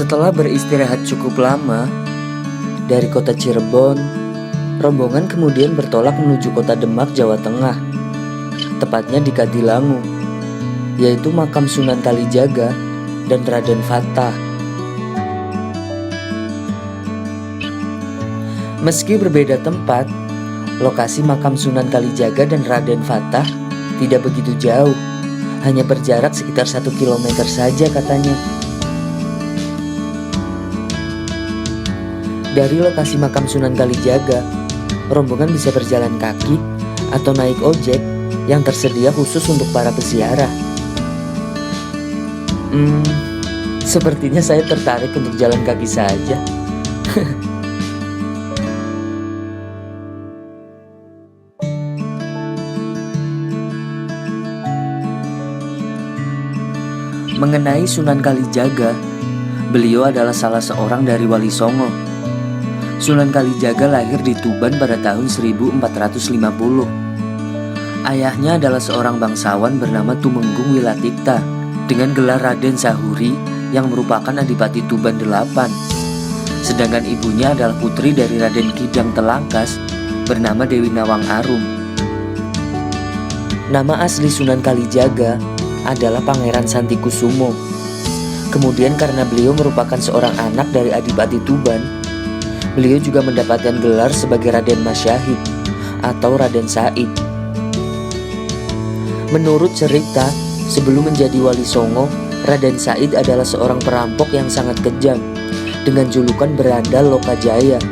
Setelah beristirahat cukup lama, dari kota Cirebon, rombongan kemudian bertolak menuju kota Demak, Jawa Tengah, tepatnya di Kadilangu, yaitu makam Sunan Kalijaga dan Raden Fatah. Meski berbeda tempat, lokasi makam Sunan Kalijaga dan Raden Fatah tidak begitu jauh, hanya berjarak sekitar 1 kilometer saja katanya. Dari lokasi makam Sunan Kalijaga, rombongan bisa berjalan kaki atau naik ojek yang tersedia khusus untuk para peziarah. Sepertinya saya tertarik untuk jalan kaki saja. Mengenai Sunan Kalijaga, beliau adalah salah seorang dari Wali Songo. Sunan Kalijaga lahir di Tuban pada tahun 1450. Ayahnya adalah seorang bangsawan bernama Tumenggung Wilatikta dengan gelar Raden Sahuri yang merupakan Adipati Tuban VIII. Sedangkan ibunya adalah putri dari Raden Kidang Telangkas bernama Dewi Nawang Arum. Nama asli Sunan Kalijaga adalah Pangeran Santikusumo. Kemudian karena beliau merupakan seorang anak dari Adipati Tuban, beliau juga mendapatkan gelar sebagai Raden Masyahid atau Raden Said. Menurut cerita, sebelum menjadi Wali Songo, Raden Said adalah seorang perampok yang sangat kejam dengan julukan Berandal Lokajaya.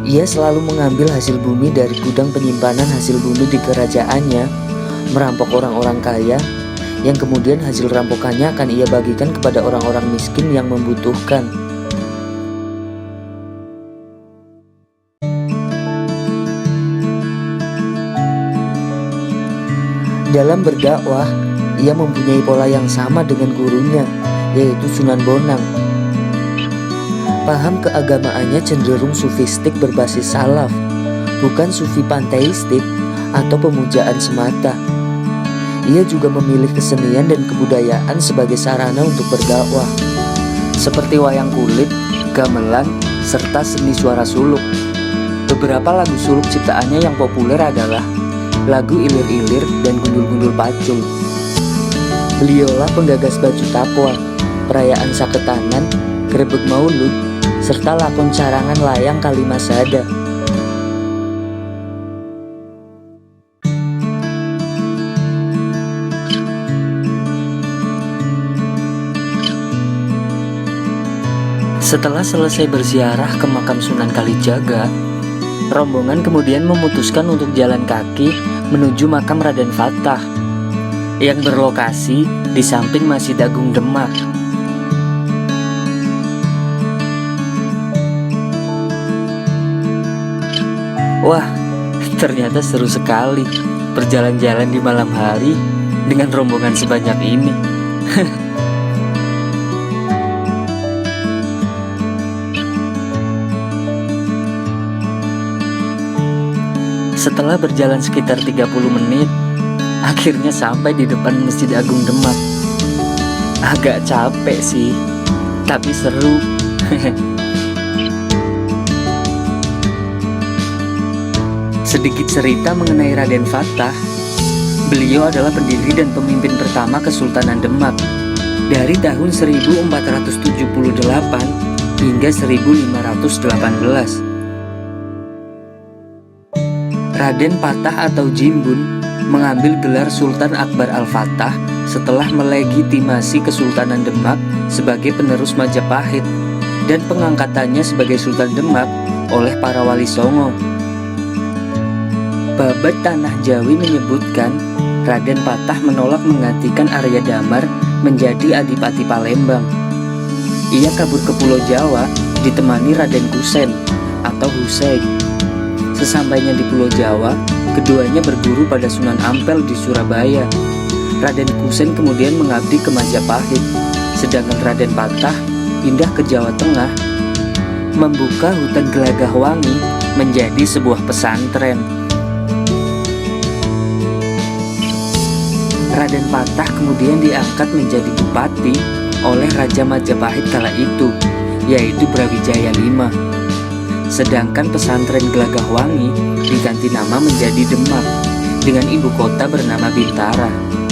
Ia selalu mengambil hasil bumi dari gudang penyimpanan hasil bumi di kerajaannya, merampok orang-orang kaya, yang kemudian hasil rampokannya akan ia bagikan kepada orang-orang miskin yang membutuhkan. Dalam berdakwah, ia mempunyai pola yang sama dengan gurunya, yaitu Sunan Bonang. Paham keagamaannya cenderung sufistik berbasis salaf, bukan sufi panteistik atau pemujaan semata. Ia juga memilih kesenian dan kebudayaan sebagai sarana untuk berdakwah, seperti wayang kulit, gamelan, serta seni suara suluk. Beberapa lagu suluk ciptaannya yang populer adalah lagu Ilir-Ilir dan Gundul-Gundul Pacul. Beliaulah penggagas baju takwa, perayaan Saketanan, Grebeg Maulud, serta lakon carangan layang Kalimasada. Setelah selesai berziarah ke makam Sunan Kalijaga, rombongan kemudian memutuskan untuk jalan kaki menuju makam Raden Fatah yang berlokasi di samping Masjid Agung Demak. Wah, ternyata seru sekali berjalan-jalan di malam hari dengan rombongan sebanyak ini. Setelah berjalan sekitar 30 menit, akhirnya sampai di depan Masjid Agung Demak. Agak capek sih, tapi seru. Sedikit cerita mengenai Raden Fatah. Beliau adalah pendiri dan pemimpin pertama Kesultanan Demak dari tahun 1478 hingga 1518. Raden Fatah atau Jimbun mengambil gelar Sultan Akbar Al-Fatah setelah melegitimasi Kesultanan Demak sebagai penerus Majapahit dan pengangkatannya sebagai Sultan Demak oleh para Wali Songo. Babad Tanah Jawi menyebutkan Raden Fatah menolak menggantikan Arya Damar menjadi Adipati Palembang. Ia kabur ke Pulau Jawa ditemani Raden Kusen atau Husein. Sesampainya di Pulau Jawa, keduanya berguru pada Sunan Ampel di Surabaya. Raden Kusen kemudian mengabdi ke Majapahit, sedangkan Raden Fatah pindah ke Jawa Tengah, membuka hutan Gelagahwangi menjadi sebuah pesantren. Raden Fatah kemudian diangkat menjadi bupati oleh Raja Majapahit kala itu, yaitu Brawijaya V. Sedangkan pesantren Gelagahwangi diganti nama menjadi Demak dengan ibu kota bernama Bintara.